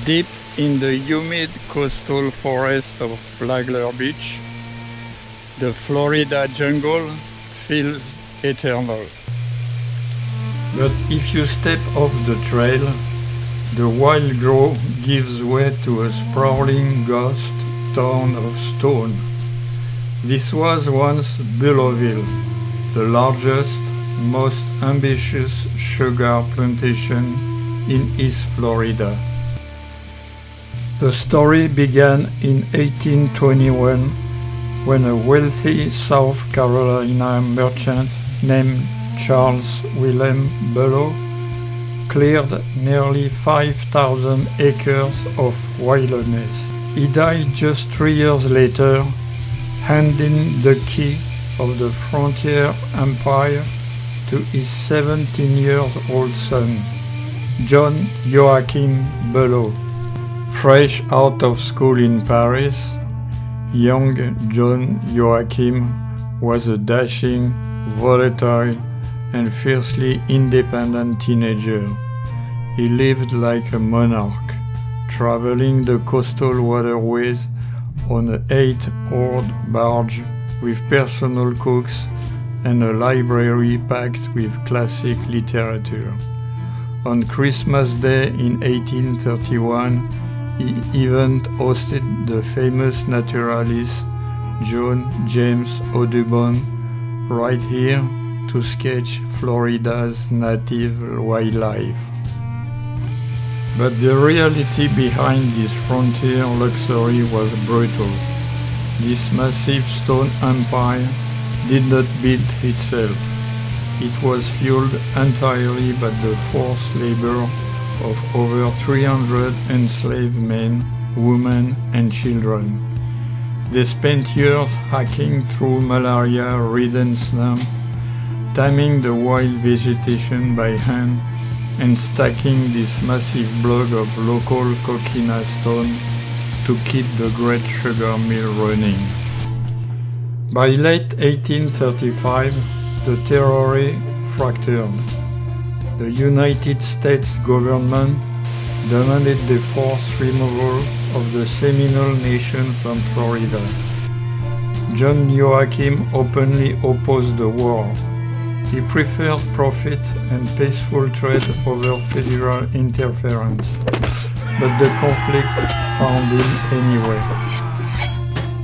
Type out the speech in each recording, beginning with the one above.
Deep in the humid coastal forest of Flagler Beach, the Florida jungle feels eternal. But if you step off the trail, the wild grove gives way to a sprawling ghost town of stone. This was once Bulowville, the largest, most ambitious sugar plantation in East Florida. The story began in 1821 when a wealthy South Carolina merchant named Charles William Bulow cleared nearly 5,000 acres of wilderness. He died just 3 years later, handing the key of the frontier empire to his 17-year-old son, John Joachim Bulow. Fresh out of school in Paris, young John Joachim was a dashing, volatile, and fiercely independent teenager. He lived like a monarch, traveling the coastal waterways on an 8-oared barge with personal cooks and a library packed with classic literature. On Christmas Day in 1831, he even hosted the famous naturalist John James Audubon right here to sketch Florida's native wildlife. But the reality behind this frontier luxury was brutal. This massive stone empire did not build itself. It was fueled entirely by the forced labor of over 300 enslaved men, women, and children. They spent years hacking through malaria-ridden slums, taming the wild vegetation by hand, and stacking this massive block of local coquina stone to keep the great sugar mill running. By late 1835, the territory fractured. The United States government demanded the forced removal of the Seminole Nation from Florida. John Joachim openly opposed the war. He preferred profit and peaceful trade over federal interference, but the conflict found him anyway.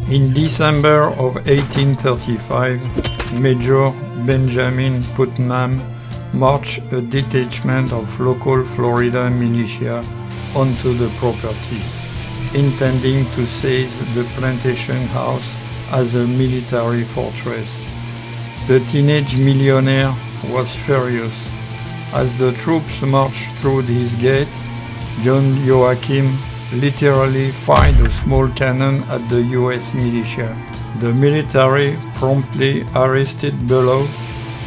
In December of 1835, Major Benjamin Putnam marched a detachment of local Florida militia onto the property, intending to seize the plantation house as a military fortress. The teenage millionaire was furious. As the troops marched through his gate, John Joachim literally fired a small cannon at the U.S. militia. The military promptly arrested Bulow,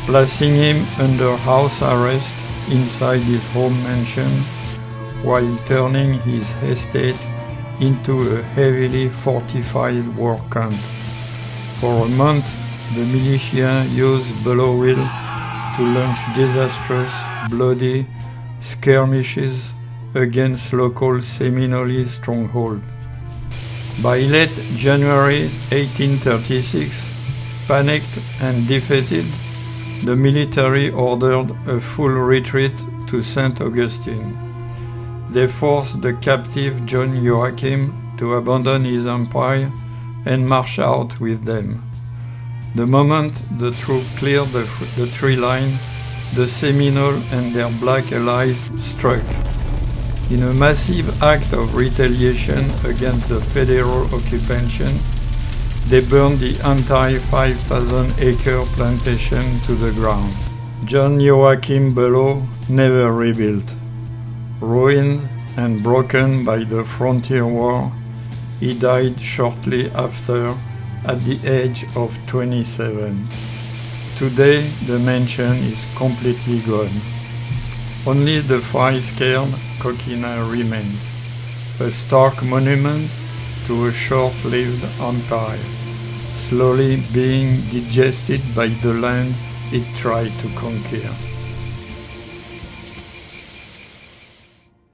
placing him under house arrest inside his home mansion while turning his estate into a heavily fortified war camp. For a month, the militia used Bulowville to launch disastrous, bloody skirmishes against local Seminole strongholds. By late January 1836, panicked and defeated, the military ordered a full retreat to St. Augustine. They forced the captive John Joachim to abandon his empire and march out with them. The moment the troops cleared the tree line, the Seminoles and their black allies struck. In a massive act of retaliation against the federal occupation, they burned the entire 5,000-acre plantation to the ground. John Joachim Bulow never rebuilt. Ruined and broken by the frontier war, he died shortly after at the age of 27. Today, the mansion is completely gone. Only the fire-scared coquina remains, a stark monument to a short-lived empire, slowly being digested by the land it tried to conquer.